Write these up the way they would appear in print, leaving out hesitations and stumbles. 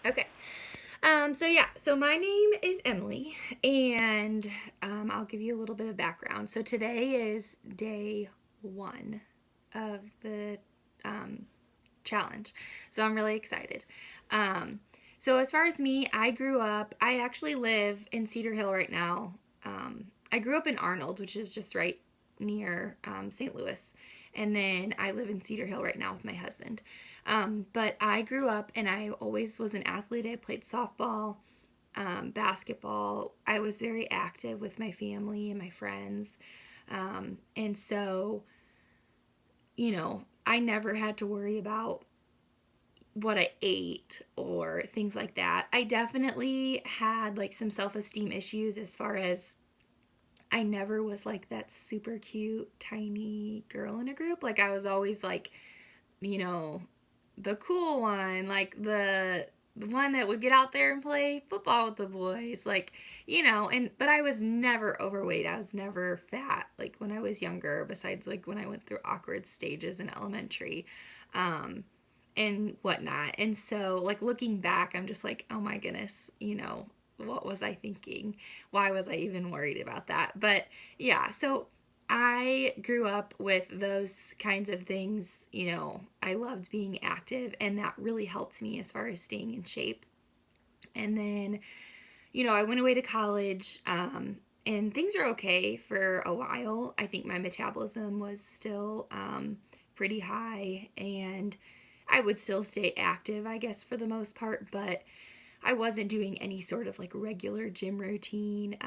Okay. So my name is Emily, and I'll give you a little bit of background. So today is day one of the um, challenge. So I'm really excited. Um, so as far as me, I actually live in Cedar Hill right now. I grew up in Arnold, which is just right near St. Louis. And then I live in Cedar Hill right now with my husband. But I grew up and I always was an athlete. I played softball, basketball. I was very active with my family and my friends. And so, I never had to worry about what I ate or things like that. I definitely had like some self esteem issues as far as I never was like that super cute, tiny girl in a group. Like, I was always like, you know, the cool one, like the one that would get out there and play football with the boys, like, but I was never overweight. I was never fat, like when I was younger, besides like when I went through awkward stages in elementary. Um, and whatnot. And so, like, looking back, I'm just like, oh my goodness, what was I thinking? Why was I even worried about that? But yeah, so I grew up with those kinds of things. I loved being active, and that really helped me as far as staying in shape. And then, I went away to college, and things were okay for a while. I think my metabolism was still pretty high, and I would still stay active, I guess, for the most part, but I wasn't doing any sort of like regular gym routine.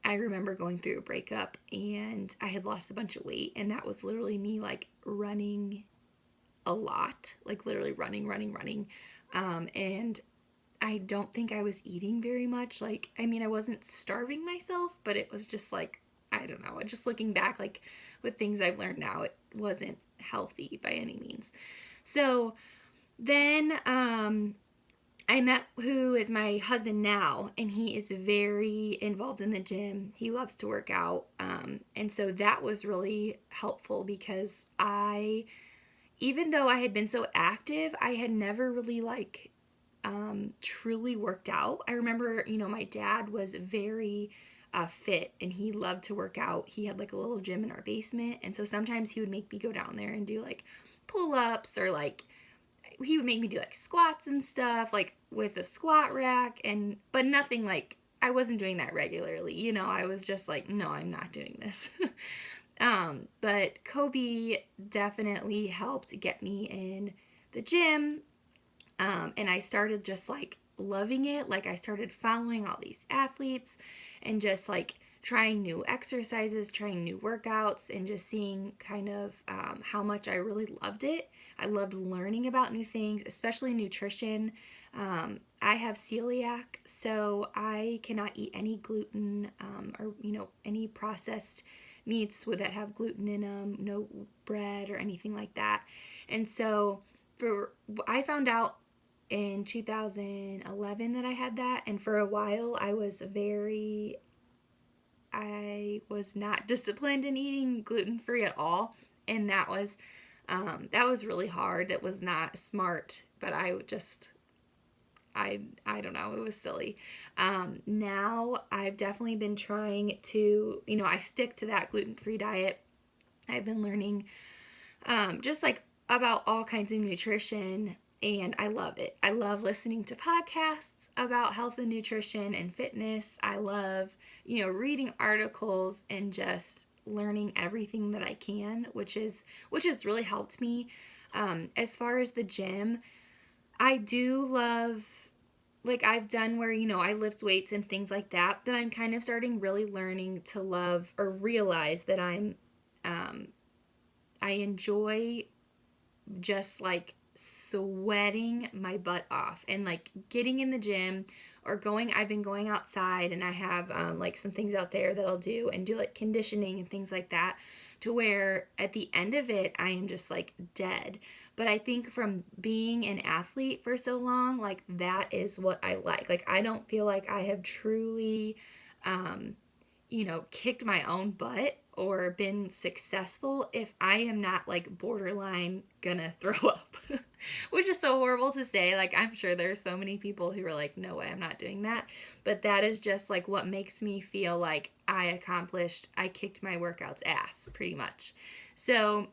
I remember going through a breakup and I had lost a bunch of weight, and that was literally me like running a lot, like literally running, running, running. And I don't think I was eating very much. Like, I mean, I wasn't starving myself, but it was just like, I don't know. Just looking back, like with things I've learned now, it wasn't healthy by any means. So then I met who is my husband now, and he is very involved in the gym. He loves to work out. And so that was really helpful because even though I had been so active, I had never really like truly worked out. I remember, my dad was very fit and he loved to work out. He had like a little gym in our basement. And so sometimes he would make me go down there and do like pull ups, or like he would make me do like squats and stuff, like with a squat rack, but nothing like, I wasn't doing that regularly. I was just like, no, I'm not doing this. But Kobe definitely helped get me in the gym. And I started just like loving it. Like, I started following all these athletes and just like trying new exercises, trying new workouts, and just seeing kind of how much I really loved it. I loved learning about new things, especially nutrition. I have celiac, so I cannot eat any gluten, or any processed meats that have gluten in them, no bread or anything like that. And so for I found out in 2011 that I had that, and for a while I was not disciplined in eating gluten free at all, and that was really hard. It was not smart, but I don't know, it was silly. Now I've definitely been trying to, I stick to that gluten free diet. I've been learning just like about all kinds of nutrition, and I love it. I love listening to podcasts about health and nutrition and fitness. I love, reading articles and just learning everything that I can, which has really helped me. As far as the gym, I do love, like, I've done where, I lift weights and things like that, that I'm kind of starting really learning to love or realize that um, I enjoy just like sweating my butt off and like getting in the gym, or I've been going outside, and I have like some things out there that I'll do and do like conditioning and things like that, to where at the end of it I am just like dead. But I think from being an athlete for so long, like that is what I like I don't feel like I have truly kicked my own butt or been successful if I am not like borderline gonna throw up, which is so horrible to say. Like, I'm sure there's so many people who are like, no way, I'm not doing that. But that is just like what makes me feel like I kicked my workouts ass pretty much. So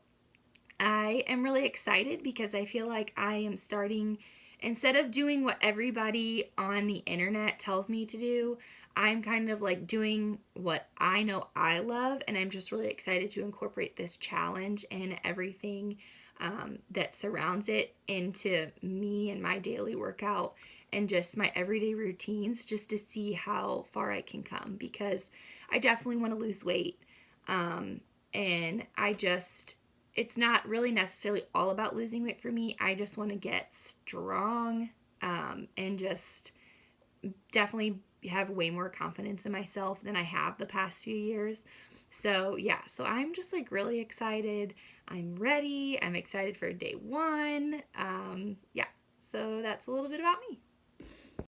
I am really excited because I feel like I am starting, instead of doing what everybody on the internet tells me to do, I'm kind of like doing what I know I love, and I'm just really excited to incorporate this challenge and everything that surrounds it into me and my daily workout and just my everyday routines, just to see how far I can come, because I definitely want to lose weight. Um, and it's not really necessarily all about losing weight for me. I just want to get strong, and just definitely have way more confidence in myself than I have the past few years. So, yeah, so I'm just like really excited. I'm ready. I'm excited for day one. Yeah, so that's a little bit about me.